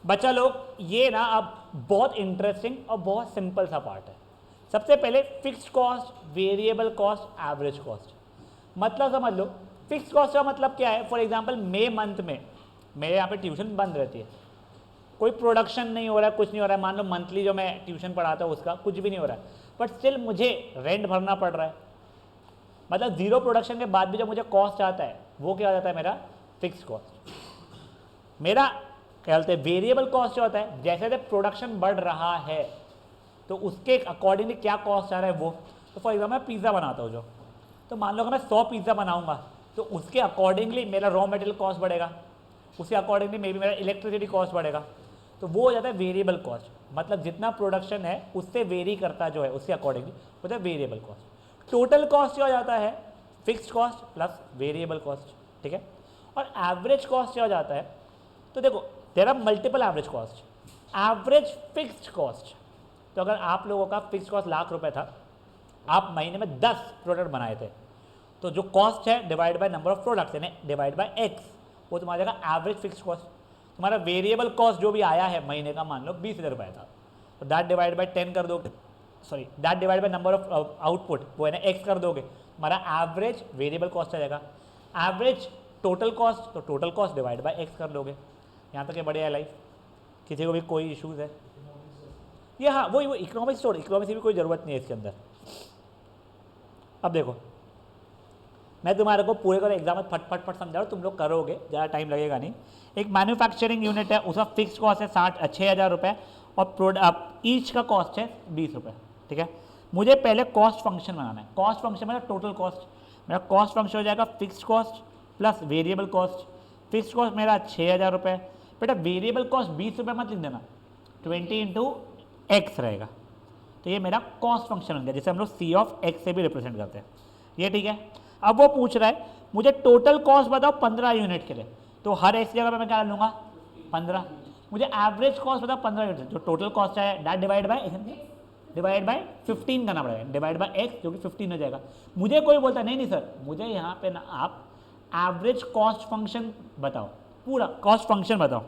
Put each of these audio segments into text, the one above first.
बच्चा लोग ये ना अब बहुत इंटरेस्टिंग और बहुत सिंपल सा पार्ट है। सबसे पहले fixed cost, variable cost, average cost. मतलब समझ लो, फिक्स्ड कॉस्ट का मतलब क्या है। फॉर एग्जांपल मई मंथ में मेरे यहाँ पे ट्यूशन बंद रहती है, कोई प्रोडक्शन नहीं हो रहा है, कुछ नहीं हो रहा है। मान लो मंथली जो मैं ट्यूशन पढ़ाता हूँ उसका कुछ भी नहीं हो रहा है, बट स्टिल मुझे रेंट भरना पड़ रहा है। मतलब जीरो प्रोडक्शन के बाद भी जो मुझे कॉस्ट आता है वो क्या हो जाता है, मेरा फिक्स्ड कॉस्ट। मेरा क्या बोलते हैं, वेरिएबल कॉस्ट जो होता है, जैसे जैसे प्रोडक्शन बढ़ रहा है तो उसके अकॉर्डिंगली क्या कॉस्ट आ रहा है वो। तो फॉर एग्जाम्पल मैं पिज़्ज़ा बनाता हूँ जो, तो मान लो अगर मैं 100 पिज़्ज़ा बनाऊंगा तो उसके अकॉर्डिंगली मेरा रॉ मटेरियल कॉस्ट बढ़ेगा, उसके अकॉर्डिंगली मे बी मेरा इलेक्ट्रिसिटी कॉस्ट बढ़ेगा। तो वो हो जाता है वेरिएबल कॉस्ट। मतलब जितना प्रोडक्शन है उससे वेरी करता जो है उसके अकॉर्डिंगली हो जाता है वेरिएबल कॉस्ट। टोटल कॉस्ट क्या हो जाता है, fixed cost plus variable cost, ठीक है। और एवरेज कॉस्ट क्या हो जाता है, तो देखो there are multiple average cost. Average fixed cost, तो अगर आप लोगों का फिक्स्ड कॉस्ट ₹1,00,000 था, आप महीने में 10 प्रोडक्ट बनाए थे, तो जो कॉस्ट है divide by number of products यानी डिवाइड बाय एक्स, वो तुम्हारा जाएगा एवरेज फिक्स्ड कॉस्ट। तुम्हारा वेरिएबल कॉस्ट जो भी आया है महीने का, मान लो ₹20,000 था, तो दैट डिवाइड बाय 10 कर दोगे, sorry that divide by number of output, वो है ना एक्स कर दोगे, हमारा एवरेज वेरिएबल कॉस्ट आ जाएगा। एवरेज टोटल कॉस्ट, तो total cost divide by x कर लोगे। यहाँ तक ये बढ़िया है लाइफ, किसी को भी कोई इशूज़ है ये? हाँ वही वो इकोनॉमिक्स छोड़, इकोनॉमिक्स की भी कोई ज़रूरत नहीं है इसके अंदर। अब देखो मैं तुम्हारे को पूरे का एग्जाम फट फट फट समझा रहा हूँ, तुम लोग करोगे, ज़्यादा टाइम लगेगा नहीं। एक मैन्युफैक्चरिंग यूनिट है, उसका फिक्स कॉस्ट है 6,000 और प्रोडक्ट ईच का कॉस्ट है ₹20, ठीक है। मुझे पहले कॉस्ट फंक्शन बनाना है। कॉस्ट फंक्शन मेरा टोटल कॉस्ट, मेरा कॉस्ट फंक्शन हो जाएगा fix cost plus variable cost. Fix cost मेरा ₹6,000, बेटा वेरिएबल कॉस्ट ₹20 मत लिख देना, 20 इंटू एक्स रहेगा। तो ये मेरा कॉस्ट फंक्शन बन गया, जिसे हम लोग सी ऑफ एक्स से भी रिप्रेजेंट करते हैं, ये ठीक है। अब वो पूछ रहा है मुझे टोटल कॉस्ट बताओ 15 यूनिट के लिए, तो हर एक्स जगह पे मैं क्या लूँगा 15। मुझे एवरेज कॉस्ट बताओ 15 यूनिट, जो टोटल कॉस्ट है दैट डिवाइड बाय 15 करना पड़ेगा, डिवाइड बाय एक्स जो कि 15 हो जाएगा। मुझे कोई बोलता नहीं सर, मुझे यहाँ पे ना आप एवरेज कॉस्ट फंक्शन बताओ, पूरा कॉस्ट फंक्शन बताओ।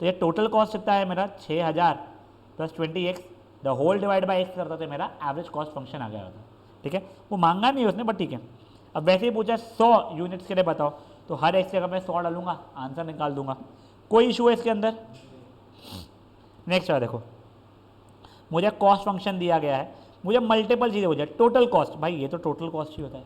तो ये टोटल कॉस्ट कितना है मेरा 6,000 plus 20x the whole divide by x करता तो मेरा एवरेज कॉस्ट फंक्शन आ गया होता, ठीक है। वो मांगा नहीं उसने, बट ठीक है। अब वैसे ही पूछा 100 यूनिट्स के लिए बताओ, तो हर एक जगह मैं 100 डालूंगा, आंसर निकाल दूंगा, कोई इशू है इसके अंदर। नेक्स्ट है देखो, मुझे कॉस्ट फंक्शन दिया गया है, मुझे मल्टीपल चीज़ें मुझे टोटल कॉस्ट, भाई ये तो टोटल कॉस्ट ही होता है,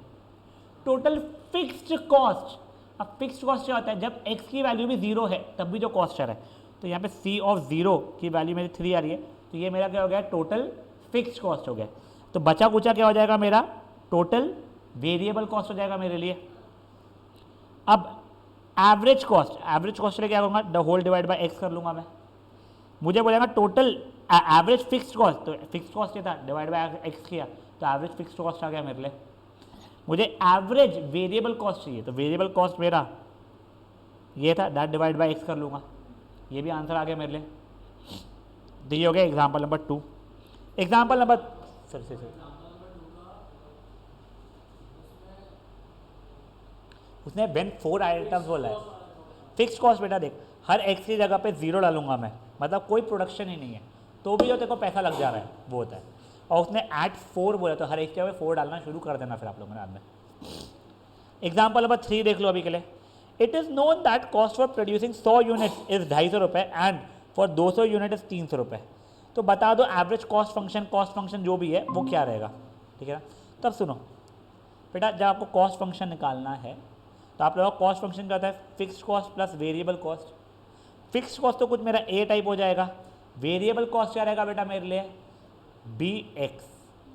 टोटल फिक्स्ड कॉस्ट। अब फिक्स्ड कॉस्ट क्या होता है, जब एक्स की वैल्यू भी 0 है तब भी जो कॉस्ट आ रहा है, तो यहाँ पे सी ऑफ 0 की वैल्यू मेरी 3 आ रही है, तो ये मेरा क्या हो गया, टोटल फिक्स्ड कॉस्ट हो गया। तो बचा कुचा क्या हो जाएगा, मेरा टोटल वेरिएबल कॉस्ट हो जाएगा मेरे लिए। अब एवरेज कॉस्ट के लिए क्या करूँगा, the whole divide by x कर लूँगा मैं। मुझे बोलेगा टोटल एवरेज फिक्स्ड कॉस्ट, तो फिक्स्ड कॉस्ट क्या था, डिवाइड बाय एक्स किया, तो एवरेज फिक्स्ड कॉस्ट आ गया मेरे लिए। मुझे एवरेज वेरिएबल कॉस्ट चाहिए, तो वेरिएबल कॉस्ट मेरा ये था, दैट डिवाइड बाय एक्स कर लूँगा, ये भी आंसर आ गया मेरे लिए। तो ये हो गया example number 2। Example number sir उसने वेन 4 आइटम्स बोला है। फिक्स कॉस्ट बेटा देख, हर एक्स की जगह पे 0 डालूंगा मैं, मतलब कोई प्रोडक्शन ही नहीं है तो भी जो तेरे को पैसा लग जा रहा है वो होता है। और उसने एट 4 बोला, तो हर एक जगह पे 4 डालना शुरू कर देना फिर आप लोगों ने बाद में। एग्जाम्पल नंबर 3 देख लो अभी के लिए। It is known that cost for producing 100 unit is ₹250 and for 200 unit is ₹300। तो बता दो एवरेज कॉस्ट फंक्शन जो भी है वो क्या रहेगा, ठीक है ना। तब सुनो बेटा, जब आपको कॉस्ट फंक्शन निकालना है तो आप लोगों का कॉस्ट फंक्शन क्या होता है, fixed cost plus variable cost. Fixed cost तो कुछ मेरा ए टाइप हो जाएगा, वेरिएबल कॉस्ट क्या रहेगा बेटा मेरे लिए बी एक्स,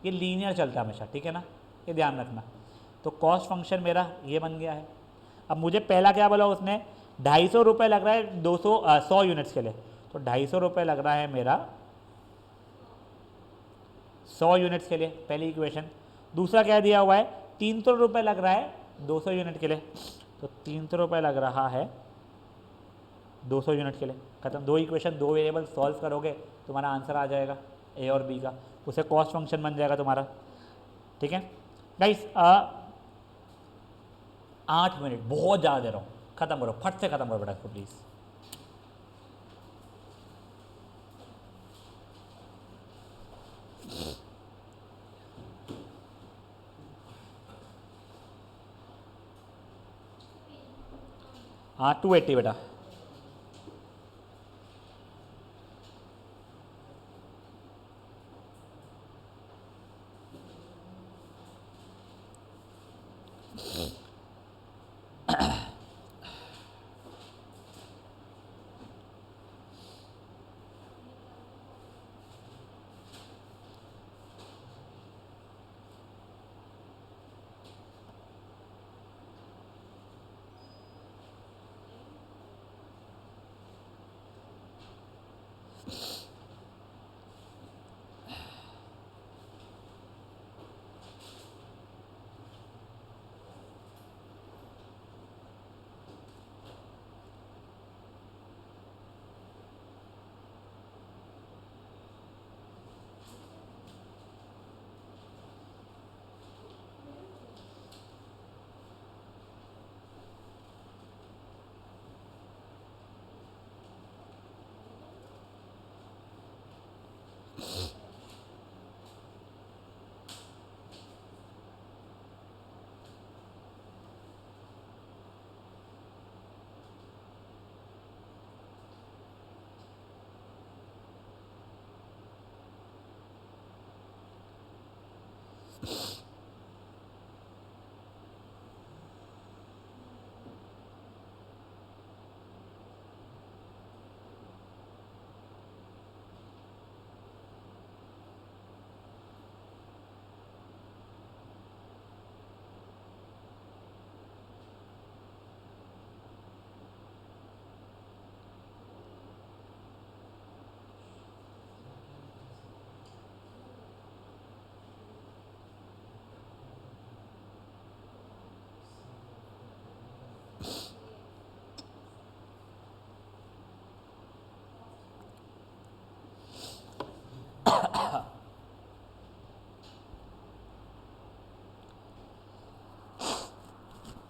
ये लीनियर चलता है हमेशा, ठीक है ना, ये ध्यान रखना। तो कॉस्ट फंक्शन मेरा ये बन गया है। अब मुझे पहला क्या बोला उसने, ₹250 लग रहा है 100 यूनिट्स के लिए, तो ₹250 लग रहा है मेरा 100 यूनिट्स के लिए, पहली इक्वेशन। दूसरा क्या दिया हुआ है, ₹300 लग रहा है 200 यूनिट के लिए, तो ₹300 लग रहा है 200 यूनिट के लिए। खत्म, 2 इक्वेशन 2 वेरिएबल सॉल्व करोगे तुम्हारा आंसर आ जाएगा ए और बी का, उसे कॉस्ट फंक्शन बन जाएगा तुम्हारा, ठीक है गाइस। 8 मिनट बहुत ज़्यादा दे रहा हूँ, खत्म करो, फट से खत्म करो बेटा इसको प्लीज़। हाँ 280 बेटा।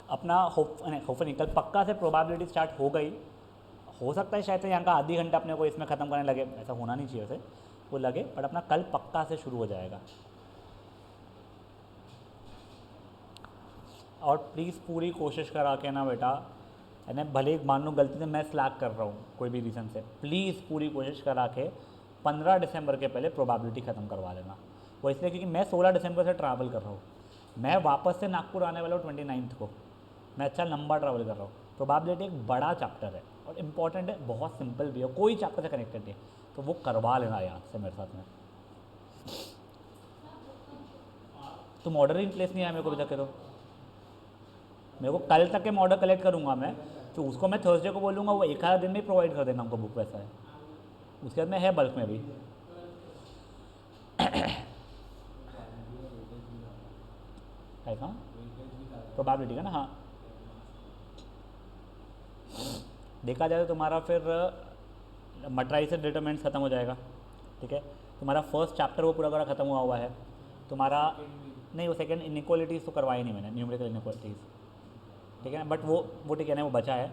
अपना होप नहीं, कल पक्का से प्रोबेबिलिटी स्टार्ट हो गई। हो सकता है शायद से यहाँ का आधी घंटा अपने को इसमें ख़त्म करने लगे, ऐसा होना नहीं चाहिए वैसे, वो लगे, बट अपना कल पक्का से शुरू हो जाएगा। और प्लीज़ पूरी कोशिश करा के ना बेटा, यानी भले ही मान लो गलती से मैं स्लैक कर रहा हूँ कोई भी रीज़न से, प्लीज़ पूरी कोशिश करा के 15 दिसंबर के पहले प्रोबेबिलिटी ख़त्म करवा लेना। वो इसलिए क्योंकि मैं 16 दिसंबर से ट्रैवल कर रहा हूँ, मैं वापस से नागपुर आने वाला हूँ 29 को, मैं अच्छा लंबा ट्रैवल कर रहा हूँ। प्रोबेबिलिटी एक बड़ा चैप्टर है और इम्पॉर्टेंट है, बहुत सिंपल भी है, कोई चैप्टर से कनेक्टेड नहीं है, तो वो करवा लेना याद से मेरे साथ में। तुम ऑर्डर इन प्लेस नहीं आया मेरे को अभी तक के, तो मेरे को कल तक के मैं ऑर्डर कलेक्ट करूँगा मैं, तो उसको मैं थर्सडे को बोलूँगा, वो एक आधा दिन में प्रोवाइड कर देना हमको बुक, वैसा है। उसके बाद में है बल्क में भी है कहाँ प्रोबेबिलिटी का ना, हाँ देखा जाए तो तुम्हारा फिर मटराई से डिटरमिनेंट्स खत्म हो जाएगा, ठीक है। तुम्हारा फर्स्ट चैप्टर वो पूरा पूरा खत्म हुआ है तुम्हारा। नहीं, वो सेकंड इनइक्वालिटीज़ तो करवाई नहीं मैंने, न्यूमेरिकल इनइक्वालिटीज़, ठीक है ना, बट वो ठीक है ना, वो बचा है।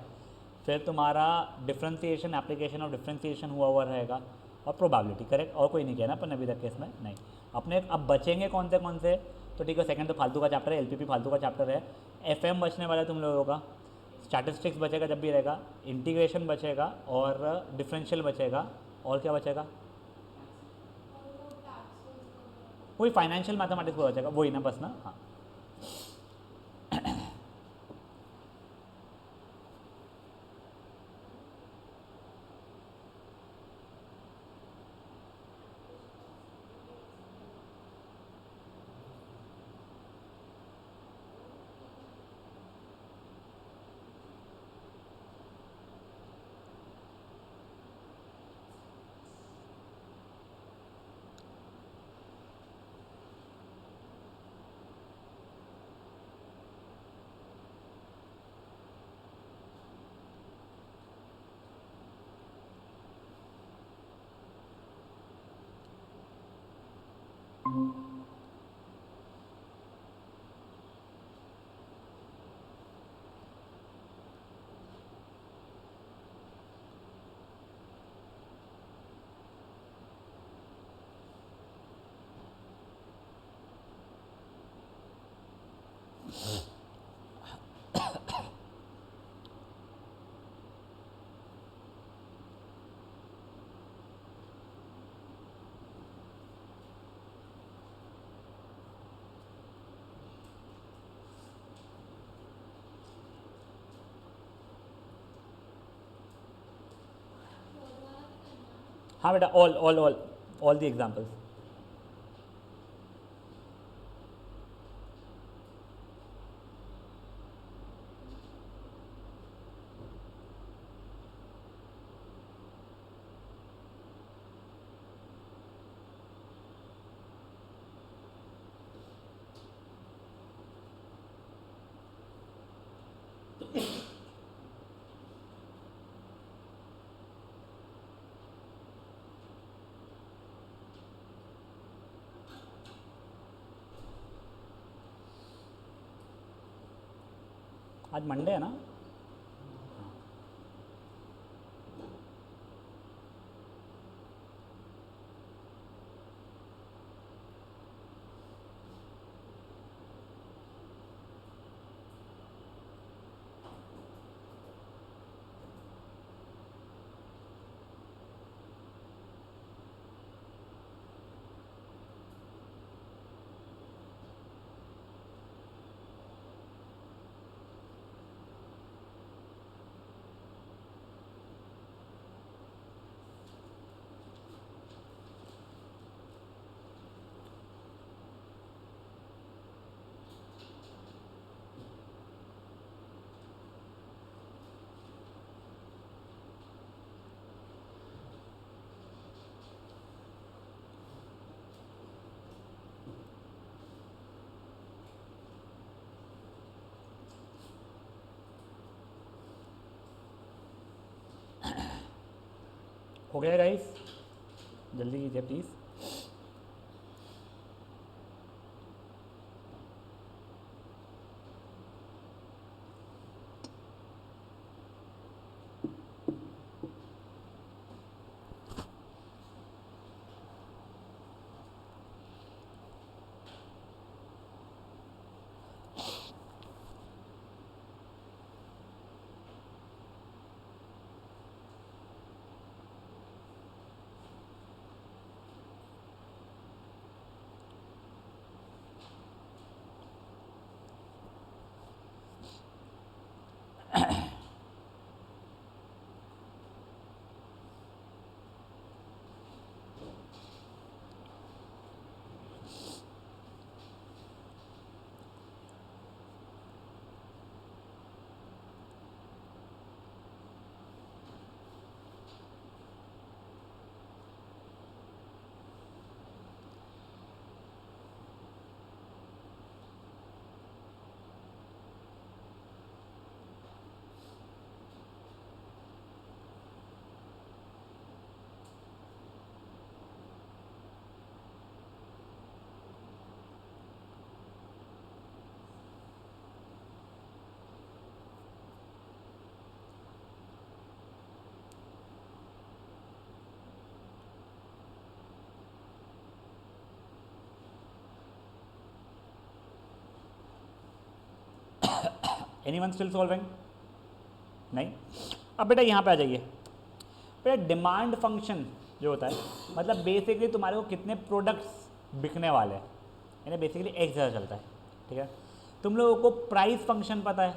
फिर तुम्हारा डिफ्रेंसिएशन, एप्लीकेशन ऑफ डिफ्रेंसिएशन हुआ रहेगा, और प्रोबेबिलिटी, करेक्ट, और कोई नहीं किया ना अपन अभी तक केस में, नहीं। अपने अब बचेंगे कौन से, तो ठीक है, सेकंड तो फालतू का चैप्टर है, एलपीपी फालतू का चैप्टर है, एफएम बचने वाला है तुम लोगों का, स्टैटिस्टिक्स बचेगा जब भी रहेगा, इंटीग्रेशन बचेगा, और डिफरेंशियल बचेगा, और क्या बचेगा, वही फाइनेंशियल मैथमेटिक्स को बचेगा, वही ना बस ना, हाँ। हाँ बेटा, ऑल द एग्जाम्पल्स। आज मंडे है ना? हो गया गाइस, जल्दी कीजिए प्लीज़। Anyone still solving? नहीं। अब बेटा यहाँ पे आ जाइए। बेटा डिमांड फंक्शन जो होता है, मतलब बेसिकली तुम्हारे को कितने प्रोडक्ट्स बिकने वाले हैं, यानी बेसिकली एक जगह चलता है, ठीक है। तुम लोगों को प्राइस फंक्शन पता है,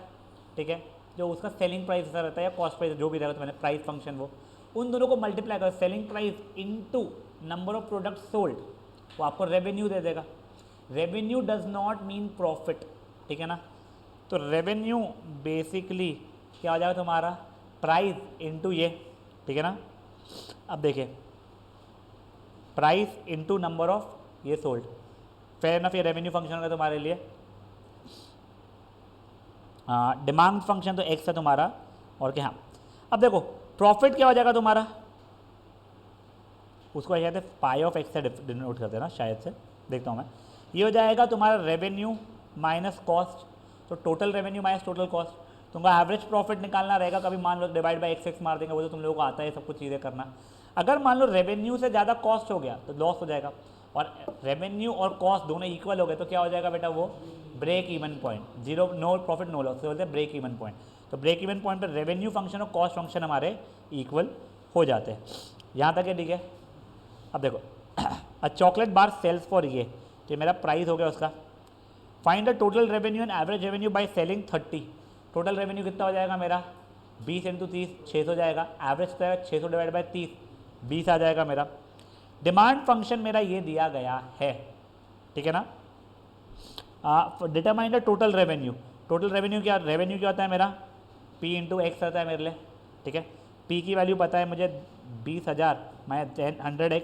ठीक है, जो उसका सेलिंग प्राइस ऐसा रहता है या कॉस्ट प्राइस जो भी रहेगा, तो मैंने प्राइस फंक्शन वो उन दोनों को मल्टीप्लाई करो, selling price into number of product sold, वो आपको रेवेन्यू दे देगा। Revenue does not mean profit, ठीक है ना। तो रेवेन्यू बेसिकली क्या हो जाएगा तुम्हारा, प्राइस इनटू ये, ठीक है ना। अब देखिए, प्राइस इनटू नंबर ऑफ ये सोल्ड, फेयर इनफ, ये रेवेन्यू फंक्शन होगा तुम्हारे लिए। डिमांड फंक्शन तो एक्स है तुम्हारा, और क्या, हाँ। अब देखो प्रॉफिट क्या हो जाएगा तुम्हारा, उसको शायद पाई ऑफ एक्स से डिनोट करते हैं ना, शायद से, देखता हूँ मैं। ये हो जाएगा तुम्हारा रेवेन्यू माइनस कॉस्ट, तो total revenue minus total cost. तुमको एवरेज प्रॉफिट निकालना रहेगा, कभी मान लो डिवाइड बाय एक्स मार देंगे, वो तो तुम लोगों को आता है सब कुछ चीज़ें करना। अगर मान लो रेवेन्यू से ज़्यादा कॉस्ट हो गया तो लॉस हो जाएगा, और रेवेन्यू और कॉस्ट दोनों इक्वल हो गए तो क्या हो जाएगा बेटा, वो break even point, zero, no profit no loss, बोलते हैं ब्रेक इवन पॉइंट। तो ब्रेक इवन पॉइंट पर रेवेन्यू फंक्शन और कॉस्ट फंक्शन हमारे इक्वल हो जाते हैं। यहाँ तक है, ठीक है। अब देखो a chocolate bar sells for ये मेरा प्राइस हो गया उसका। Find the total revenue and average revenue by selling 30। Total revenue कितना हो जाएगा मेरा, 20 इंटू 30 600 जाएगा। एवरेज क्या है, 600 डिवाइड बाय 30 20 आ जाएगा मेरा। डिमांड फंक्शन मेरा ये दिया गया है, ठीक है ना। Determine the total revenue. Total revenue क्या होता है मेरा, P इंटू एक्स रहता है मेरे लिए, ठीक है। P की वैल्यू पता है मुझे 20,000, मैं 100x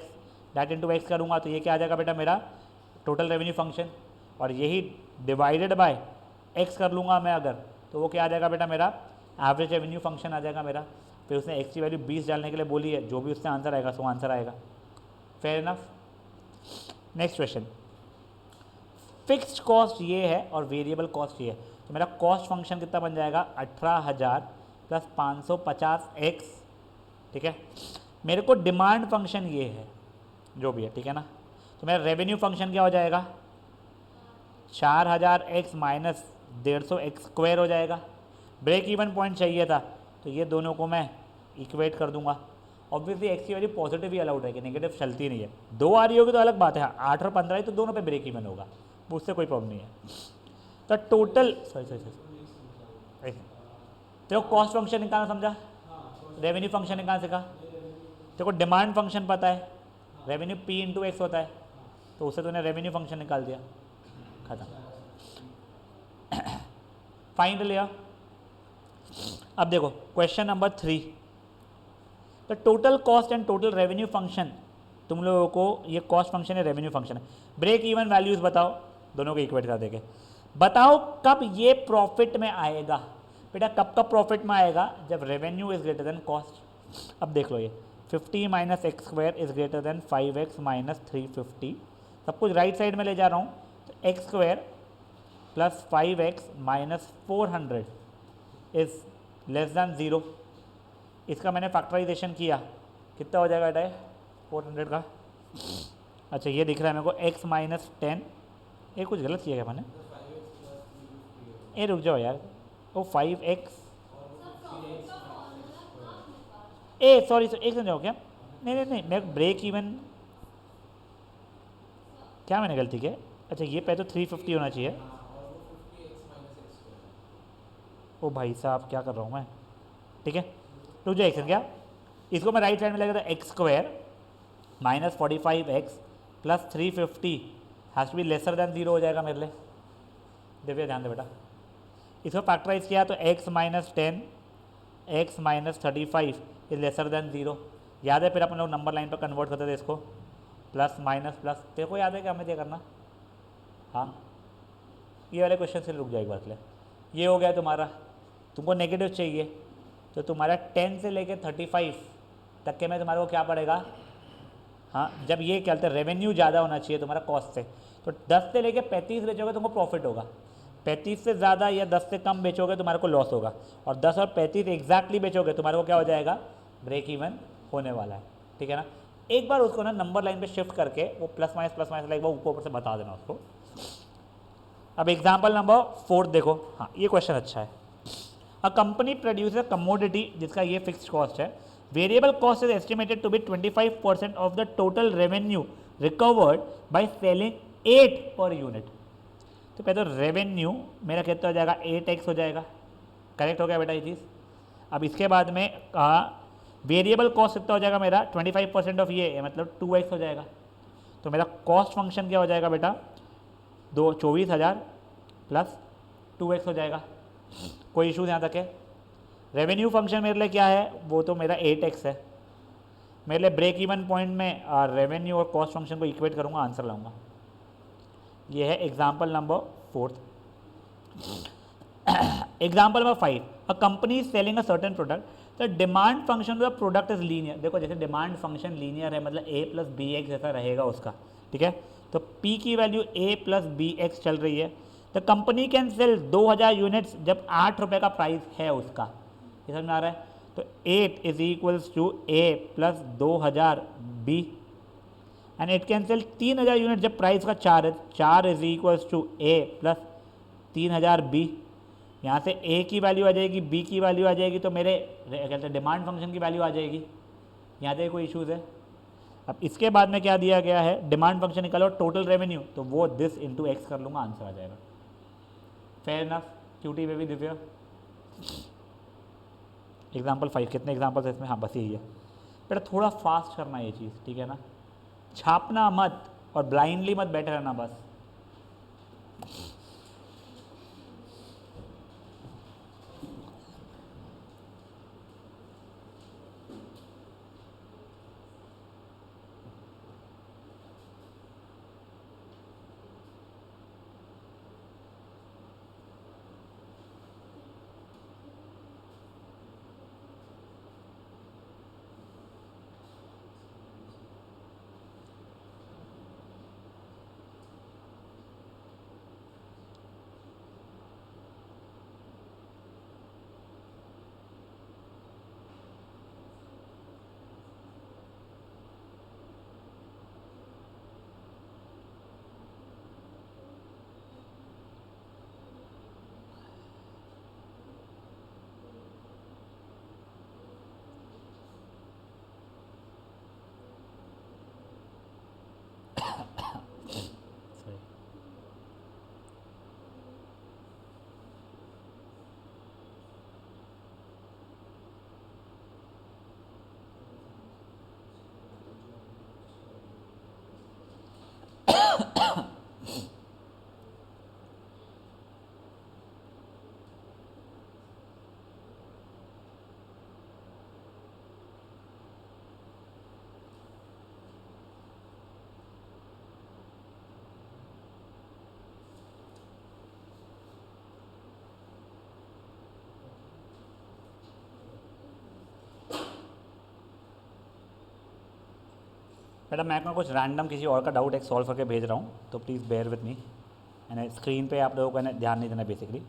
डैट इंटू एक्स करूँगा तो ये क्या आ जाएगा बेटा मेरा टोटल रेवेन्यू फंक्शन, और यही डिवाइडेड बाय x कर लूँगा मैं अगर, तो वो क्या आ जाएगा बेटा मेरा एवरेज रेवेन्यू फंक्शन आ जाएगा मेरा। फिर उसने x की वैल्यू 20 डालने के लिए बोली है, जो भी उससे आंसर आएगा सो आंसर आएगा। Fair enough. Next question, fixed cost ये है और वेरिएबल कॉस्ट ये है, तो मेरा कॉस्ट फंक्शन कितना बन जाएगा 18,000 प्लस 550x, ठीक है। मेरे को डिमांड फंक्शन ये है जो भी है, ठीक है ना। तो मेरा रेवेन्यू फंक्शन क्या हो जाएगा 4000x माइनस 150x स्क्वायर हो जाएगा। ब्रेक इवन पॉइंट चाहिए था तो ये दोनों को मैं इक्वेट कर दूंगा। ऑब्वियसली एक्स की वैल्यू पॉजिटिव ही अलाउड रहेगी, नेगेटिव चलती नहीं है। 2 आ रही होगी तो अलग बात है, 8 और 15 ही तो दोनों पे ब्रेक इवन होगा, उससे कोई प्रॉब्लम नहीं है। तो टोटल सॉरी देखो कॉस्ट फंक्शन निकालना समझा, रेवेन्यू फंक्शन निकालना सीखा। देखो डिमांड फंक्शन पता है, रेवेन्यू P इंटू एक्स होता है, तो उससे तूने रेवेन्यू फंक्शन निकाल दिया, खत्म, फाइंड लिया। अब देखो क्वेश्चन नंबर 3, तो total cost and total revenue function, तुम लोगों को ये कॉस्ट फंक्शन है रेवेन्यू फंक्शन है, ब्रेक इवन वैल्यूज बताओ, दोनों को इक्वेट कर देंगे। बताओ कब ये प्रॉफिट में आएगा बेटा, कब प्रॉफिट में आएगा, जब revenue is greater than cost. अब देख लो ये 50 minus x square is greater than 5x minus 350, सब कुछ राइट साइड में ले जा रहा हूँ, तो x square plus 5x minus 400 is less than 0। इसका मैंने फैक्टराइजेशन किया, कितना हो जाएगा बेटा 400 का, अच्छा ये दिख रहा है मेरे को x माइनस 10, ये कुछ गलत किया क्या मैंने, ये रुक जाओ यार, वो 5x सॉरी एक समझाओ क्या, नहीं मैं ब्रेक इवन क्या मैंने गलती किया, अच्छा ये पहले तो 350 होना चाहिए। ओ भाई साहब क्या कर रहा हूँ मैं, ठीक है रुक जाओ एक सेकंड, क्या इसको मैं राइट साइड में लगेगा तो x square minus 45x plus 350 has to be lesser than 0 हो जाएगा मेरे लिए। दिव्या ध्यान दे बेटा, इसको फैक्टराइज किया तो x minus 10 x minus 35 is lesser than 0। याद है फिर अपन लोग नंबर लाइन पर कन्वर्ट करते थे इसको, प्लस माइनस प्लस, तेरे को याद है क्या हमें ये करना, हाँ ये वाले क्वेश्चन से रुक जाए एक बार के लिए। ये हो गया तुम्हारा, तुमको नेगेटिव चाहिए तो तुम्हारा 10 से लेके 35 तक के में तुम्हारे को क्या पड़ेगा, हाँ जब ये क्या कहते हैं रेवेन्यू ज़्यादा होना चाहिए तुम्हारा कॉस्ट से, तो 10 से लेके 35 बेचोगे तुमको प्रॉफिट होगा, 35 से ज़्यादा या 10 से कम बेचोगे तुम्हारे को लॉस होगा, और 10 और 35 एग्जैक्टली बेचोगे तुम्हारे को क्या हो जाएगा ब्रेक इवन होने वाला है, ठीक है ना। एक बार उसको ना नंबर लाइन पे शिफ्ट करके वो प्लस माइनस लाइक वो ऊपर से बता देना उसको। अब एग्जाम्पल नंबर 4 देखो, हाँ ये क्वेश्चन अच्छा है। अ कंपनी प्रोड्यूसर कमोडिटी जिसका ये फिक्स्ड कॉस्ट है, variable cost is estimated to be 25% of the total revenue recovered by selling 8 पर यूनिट। तो पहले तो रेवेन्यू मेरा कितना हो जाएगा 8x हो जाएगा, करेक्ट हो गया बेटा ये चीज़। अब इसके बाद में वेरिएबल कॉस्ट कितना हो जाएगा मेरा 25% ऑफ ये मतलब 2x हो जाएगा। तो मेरा कॉस्ट फंक्शन क्या हो जाएगा बेटा 24,000 प्लस 2x हो जाएगा, कोई इशू यहाँ तक है। रेवेन्यू फंक्शन मेरे लिए क्या है, वो तो मेरा 8x है। मेरे लिए ब्रेक इवन पॉइंट में रेवेन्यू और कॉस्ट फंक्शन को इक्वेट करूँगा, आंसर लाऊंगा। ये है example number 4। Example number 5, a company is selling a certain product, the demand function of the product is linear. देखो जैसे डिमांड फंक्शन लीनियर है मतलब a प्लस बी एक्स जैसा रहेगा उसका, ठीक है। तो p की value a plus b x चल रही है, the company can sell 2000 units जब 8 रुपये का प्राइस है उसका, ये समझ में आ रहा है। तो 8 is equals to a plus 2000 b and it can sell 3000 unit जब प्राइस का 4 है, 4 is equals to a plus 3000 b। यहाँ से a की वैल्यू आ जाएगी, b की वैल्यू आ जाएगी, तो मेरे कहते हैं डिमांड फंक्शन की वैल्यू आ जाएगी। यहाँ से कोई इशूज़ है। अब इसके बाद में क्या दिया गया है, डिमांड फंक्शन निकालो टोटल रेवेन्यू, तो वो दिस इंटू एक्स कर लूँगा, आंसर आ जाएगा। Fair enough cutie baby Divya. Example 5 कितने एग्जाम्पल्स है इसमें, हाँ बस यही है। बेटा थोड़ा फास्ट करना ये चीज़, ठीक है ना, छापना मत और ब्लाइंडली मत बैठे रहना बस। बेटा मैं अपना कुछ रैंडम किसी और का डाउट एक सॉल्व करके भेज रहा हूँ, तो प्लीज़ बेयर विथ मी। यानी स्क्रीन पे आप लोगों को ना ध्यान नहीं देना बेसिकली।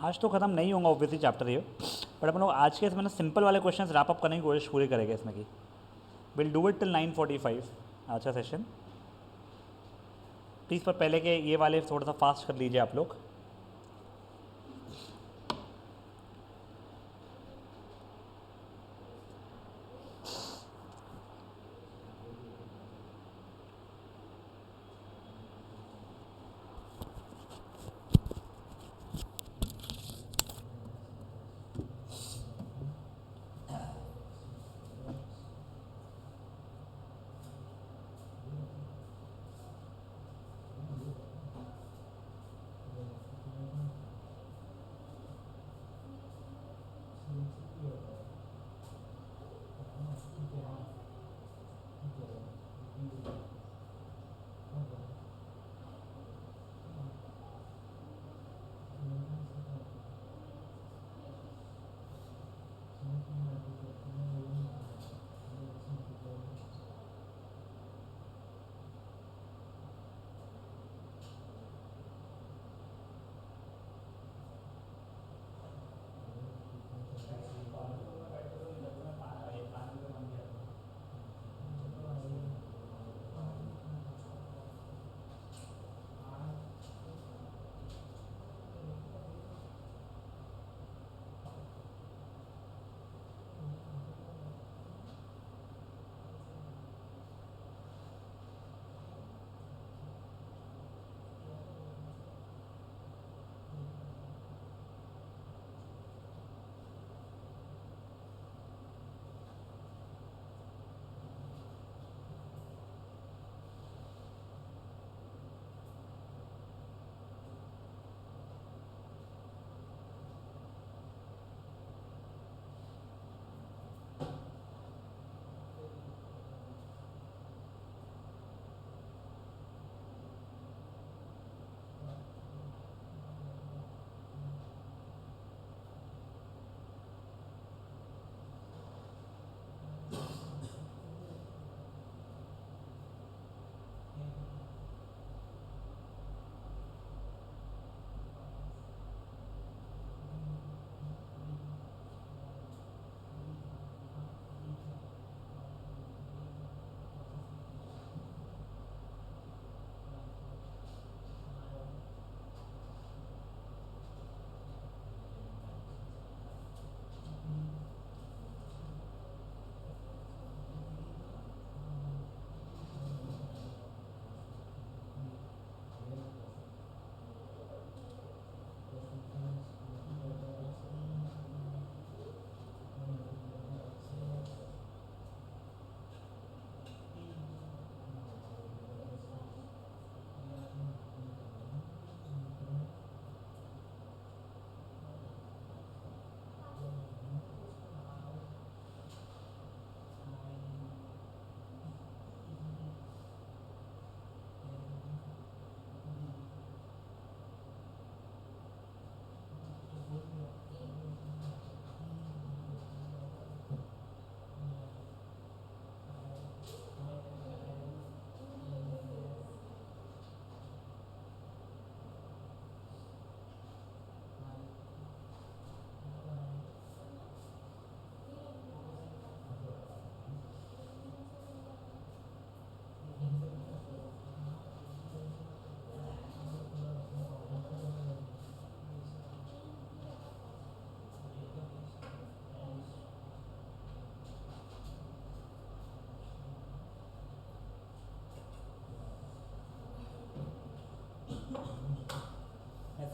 आज तो ख़त्म नहीं होगा ऑब्वियसली चैप्टर ये, बट अपन लोग आज के इसमें ना सिंपल वाले क्वेश्चंस रैप अप करने की कोशिश पूरी करेंगे इसमें की। विल डू इट टिल 9:45 आज का सेशन। प्लीज़ पर पहले के ये वाले थोड़ा सा फास्ट कर लीजिए आप लोग।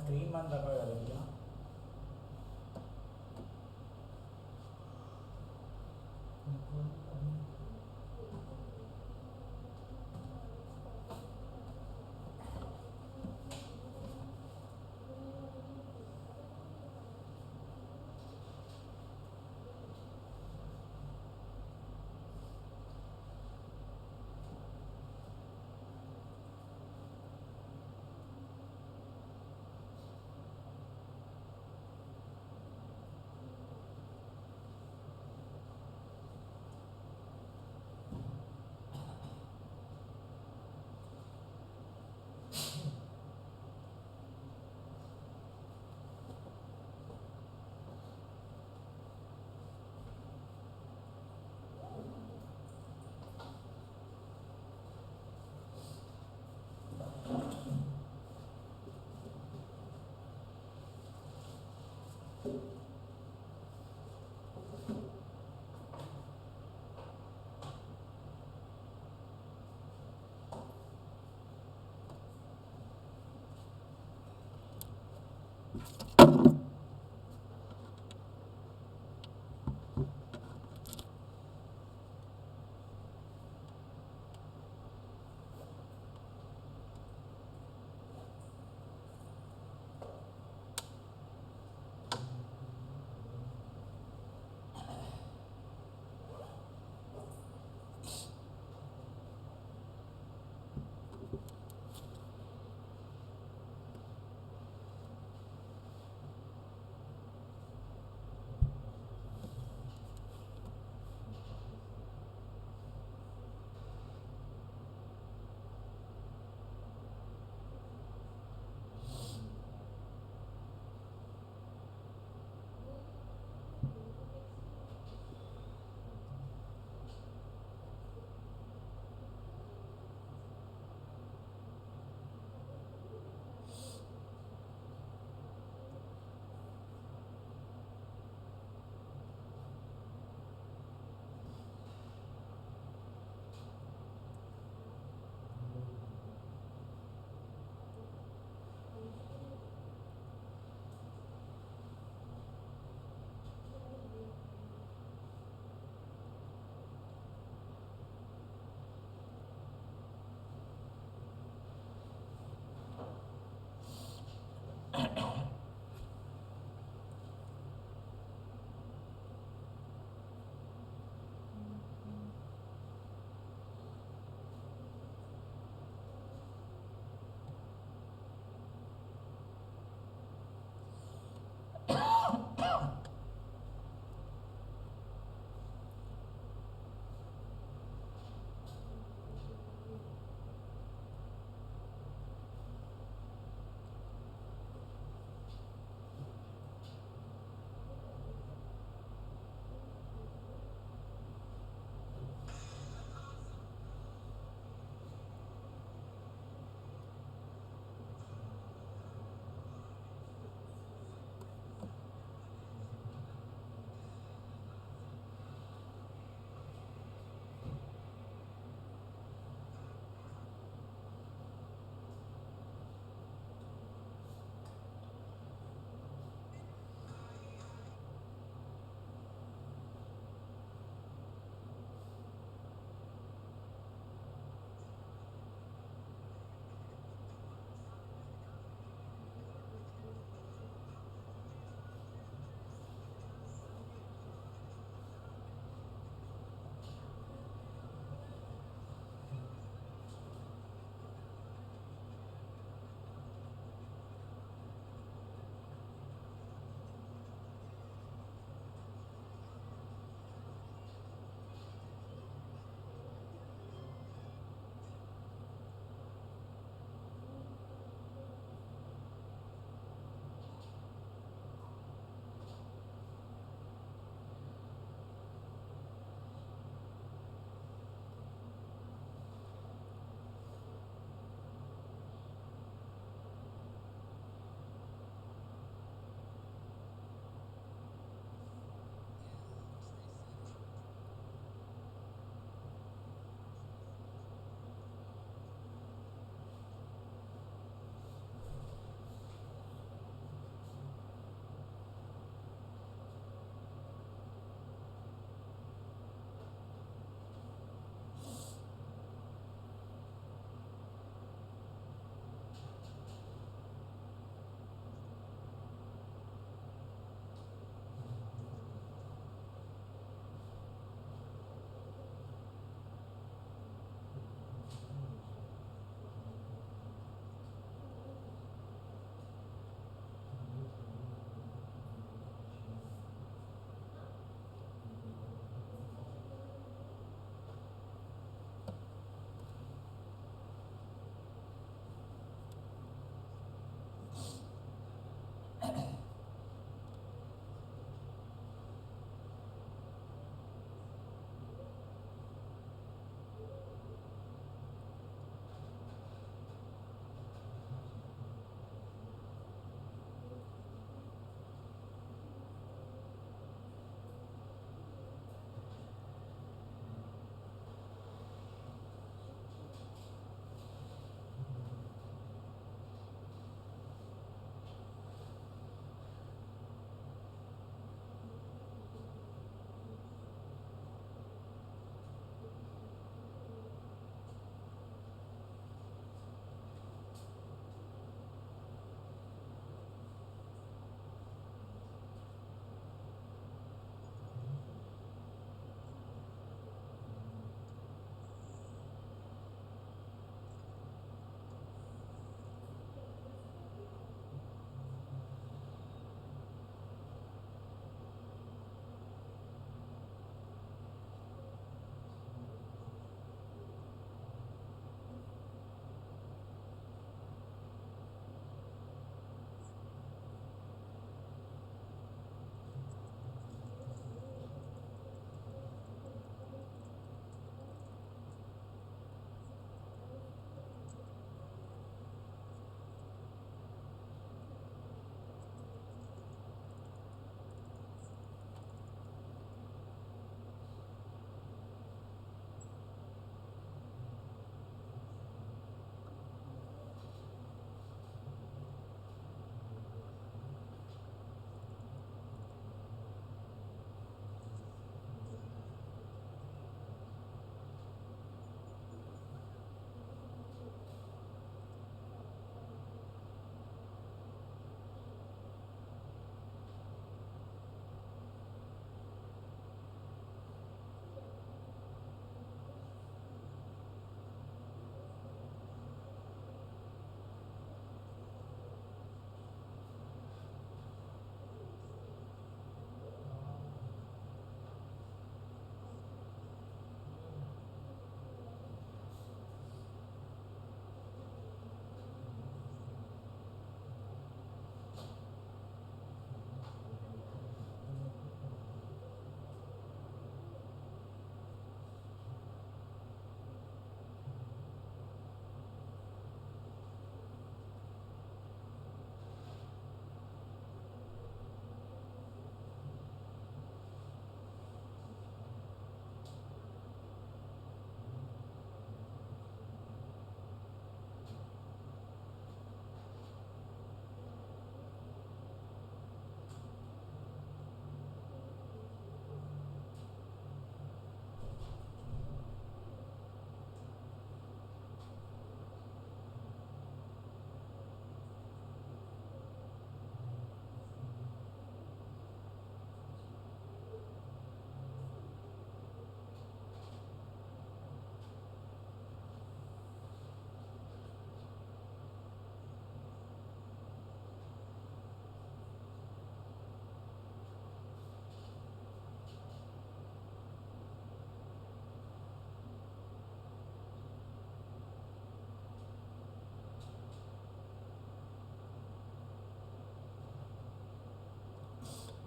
स्क्रीन बंद रखो यार भैया।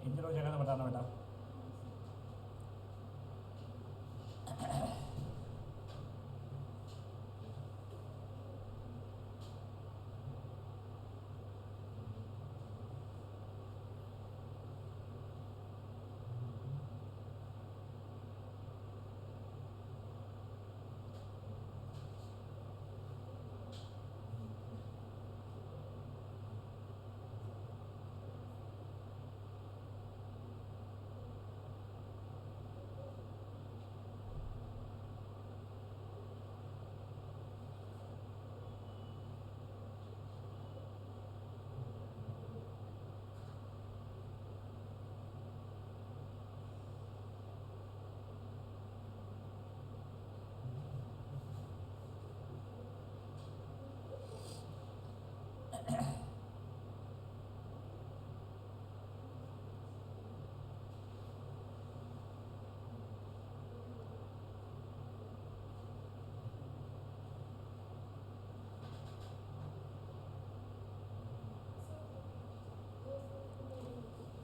इन दोनों जगह तो बताना बेटा।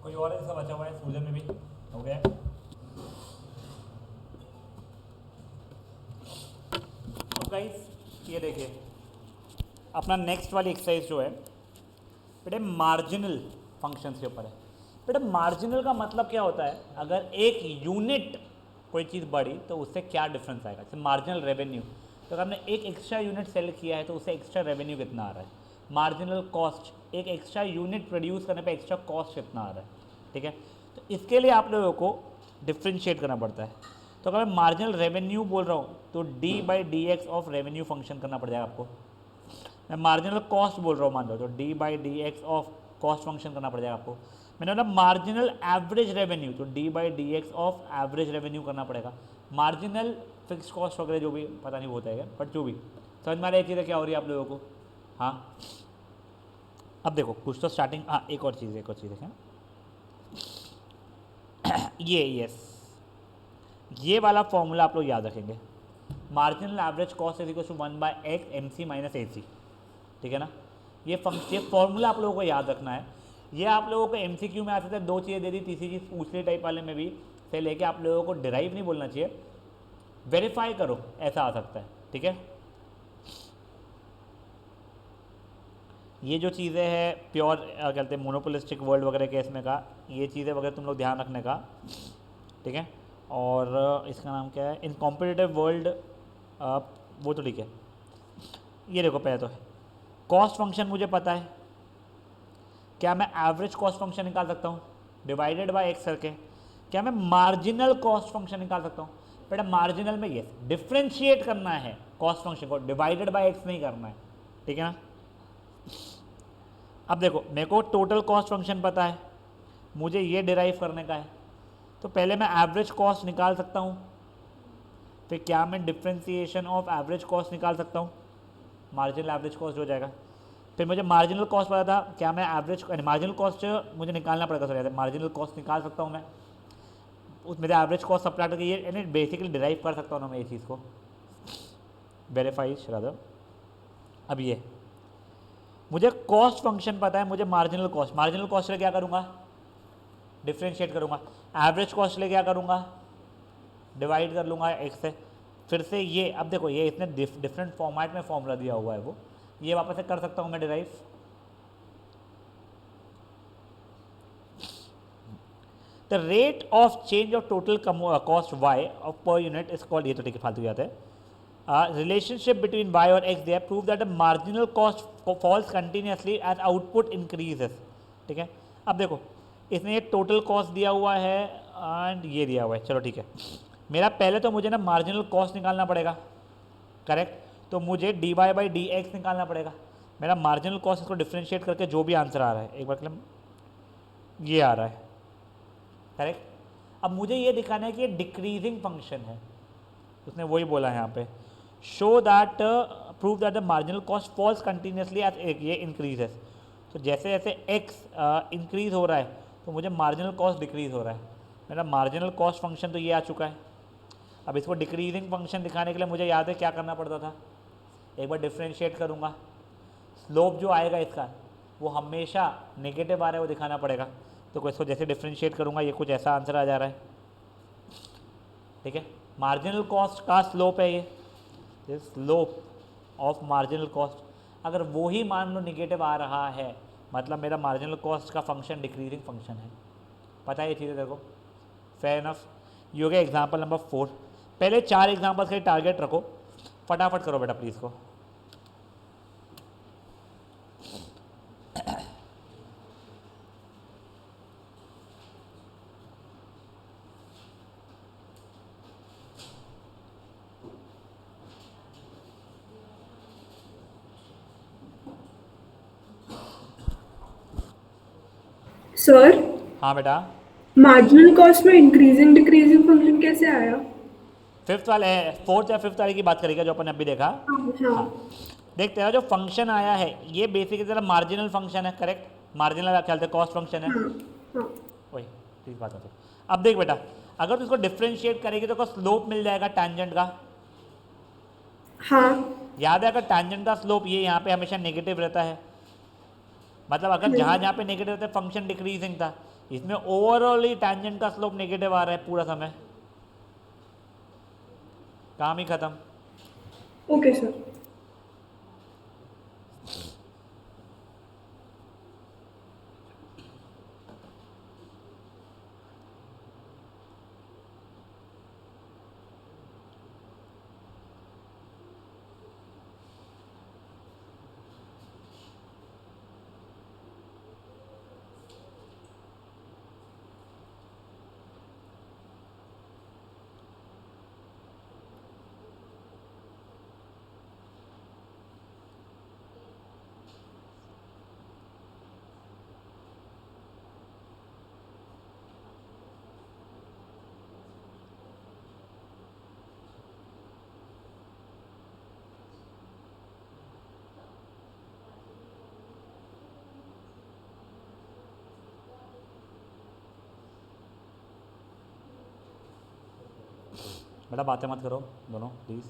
कोई और ऐसा बचा हुआ है सूजन में भी हो गया। अब गाइस ये देखिए अपना नेक्स्ट वाली एक्सरसाइज जो है बेटे मार्जिनल फंक्शंस के ऊपर है। बेटे मार्जिनल का मतलब क्या होता है, अगर एक यूनिट कोई चीज़ बढ़ी तो उससे क्या डिफरेंस आएगा। जैसे मार्जिनल रेवेन्यू, तो अगर हमने एक एक्स्ट्रा यूनिट सेल किया है तो उससे एक्स्ट्रा रेवेन्यू कितना आ रहा है। मार्जिनल कॉस्ट, एक एक्स्ट्रा यूनिट प्रोड्यूस करने पे एक्स्ट्रा कॉस्ट कितना आ रहा है, ठीक है। तो इसके लिए आप लोगों को डिफ्रेंशिएट करना पड़ता है। तो अगर मैं मार्जिनल रेवेन्यू बोल रहा हूँ तो d/dx ऑफ रेवेन्यू फंक्शन करना पड़ जाएगा आपको। मैं मार्जिनल कॉस्ट बोल रहा हूँ मान लो तो d/dx ऑफ कॉस्ट फंक्शन करना पड़ जाएगा आपको। मैंने बोला मार्जिनल एवरेज रेवेन्यू तो d/dx ऑफ एवरेज रेवेन्यू करना पड़ेगा। मार्जिनल फिक्स कॉस्ट वगैरह जो भी पता नहीं होता है, बट जो भी समझ में आ रही है चीज़ें क्या हो रही है आप लोगों को। हाँ अब देखो कुछ तो स्टार्टिंग, हाँ एक और चीज़ देखें ये वाला फॉर्मूला आप लोग याद रखेंगे। Marginal average cost is equal to 1/x MC minus AC, ठीक है ना। ये फॉर्मूला आप लोगों को याद रखना है। ये आप लोगों को MCQ में आ सकता है, दो चीज़ें दे दी, तीसरी चीज़ पूछने टाइप वाले में भी से लेके आप लोगों को डिराइव नहीं बोलना चाहिए, वेरीफाई करो, ऐसा आ सकता है, ठीक है। ये जो चीज़ें हैं प्योर क्या कहते हैं मोनोपोलिस्टिक वर्ल्ड वगैरह के इसमें का, ये चीज़ें वगैरह तुम लोग ध्यान रखने का, ठीक है। और इसका नाम क्या है, इन कॉम्पिटिटिव वर्ल्ड वो तो ठीक है। ये देखो पहले तो कॉस्ट फंक्शन मुझे पता है, क्या मैं एवरेज कॉस्ट फंक्शन निकाल सकता हूँ डिवाइडेड बाय एक्स करके। क्या मैं मार्जिनल कॉस्ट फंक्शन निकाल सकता हूँ। बेटा मार्जिनल में ये डिफ्रेंशिएट करना है कॉस्ट फंक्शन को, डिवाइडेड बाय एक्स नहीं करना है, ठीक है ना। अब देखो मेरे को टोटल कॉस्ट फंक्शन पता है, मुझे ये डिराइव करने का है, तो पहले मैं एवरेज कॉस्ट निकाल सकता हूँ, फिर क्या मैं डिफ्रेंसिएशन ऑफ एवरेज कॉस्ट निकाल सकता हूँ, मार्जिनल एवरेज कॉस्ट हो जाएगा। फिर मुझे मार्जिनल कॉस्ट पता था, क्या मैं एवरेज मार्जिनल कॉस्ट मुझे निकालना पड़ेगा, सॉरी मार्जिनल कॉस्ट निकाल सकता हूँ मैं, उस मेरे एवरेज कॉस्ट सब्ट्रैक्ट करके ये यानी बेसिकली डिराइव कर सकता हूँ ना मैं ये चीज़ को, वेरीफाई रादर। अब ये मुझे कॉस्ट फंक्शन पता है, मुझे मार्जिनल कॉस्ट से क्या करूँगा, डिफ्रेंशिएट करूँगा, एवरेज कॉस्ट ले क्या करूँगा, डिवाइड कर लूँगा एक से। फिर से ये अब देखो ये इतने डिफरेंट फॉर्मेट में फॉर्मूला दिया हुआ है, वो ये वापस से कर सकता हूँ मैं derive. The rate of change of total cost y of per unit is called, ये तो ठीक है फालतू जाते हैं, relationship between y और x they have proved that the marginal cost falls continuously as output increases, ठीक है। अब देखो इसने ये टोटल कॉस्ट दिया हुआ है एंड ये दिया हुआ है, चलो ठीक है। मेरा पहले तो मुझे ना मार्जिनल कॉस्ट निकालना पड़ेगा, करेक्ट, तो मुझे dy/dx निकालना पड़ेगा। मेरा मार्जिनल कॉस्ट इसको डिफ्रेंशिएट करके जो भी आंसर आ रहा है, एक बार मतलब ये आ रहा है, करेक्ट। अब मुझे ये दिखाना है कि ये डिक्रीजिंग फंक्शन है, उसने वही बोला है यहाँ पे, show that prove that the marginal cost falls continuously as ये इंक्रीजेस। तो जैसे जैसे एक्स इंक्रीज हो रहा है तो मुझे मार्जिनल कॉस्ट डिक्रीज हो रहा है। मेरा मार्जिनल कॉस्ट फंक्शन तो ये आ चुका है। अब इसको डिक्रीजिंग फंक्शन दिखाने के लिए मुझे याद है क्या करना पड़ता था, एक बार डिफ्रेंशिएट करूँगा, स्लोप जो आएगा इसका वो हमेशा नेगेटिव आ रहा है वो दिखाना पड़ेगा। तो इसको जैसे डिफ्रेंशिएट करूँगा ये कुछ ऐसा आंसर आ जा रहा है, ठीक है। मार्जिनल कॉस्ट का स्लोप है ये स्लोप ऑफ मार्जिनल कॉस्ट, अगर वो ही मान लो निगेटिव आ रहा है मतलब मेरा मार्जिनल कॉस्ट का फंक्शन डिक्रीजिंग फंक्शन है। पता है ये चीज़ें देखो, फेयर इनफ। ये हो गया एग्जाम्पल नंबर 4। पहले 4 एग्जाम्पल्स का टारगेट रखो, फटाफट करो बेटा प्लीज़ को। सर, हाँ बेटा, मार्जिनल कॉस्ट में इंक्रीजिंग डिक्रीजिंग फंक्शन कैसे आया? फोर्थ या फिफ्थ वाले की बात करेगा जो अपन ने अभी देखा। हाँ हाँ हाँ, देख तेरा जो फंक्शन आया है ये बेसिकली तेरा मार्जिनल फंक्शन है, करेक्ट। मार्जिनल क्या कॉस्ट फंक्शन है, हाँ हाँ वही ठीक बात है। अब देख बेटा, अगर तू इसको डिफ्रेंशिएट करेगी तो स्लोप मिल जाएगा टैंजेंट का। हाँ याद है, अगर टैंजेंट का स्लोप ये यहाँ पे हमेशा नेगेटिव रहता है, मतलब अगर जहाँ जहाँ पे नेगेटिव रहता है फंक्शन डिक्रीजिंग था, इसमें ओवरऑल ही टैंजेंट का स्लोप नेगेटिव आ रहा है पूरा समय, काम ही खत्म। Okay sir. बेटा बातें मत करो दोनों प्लीज़।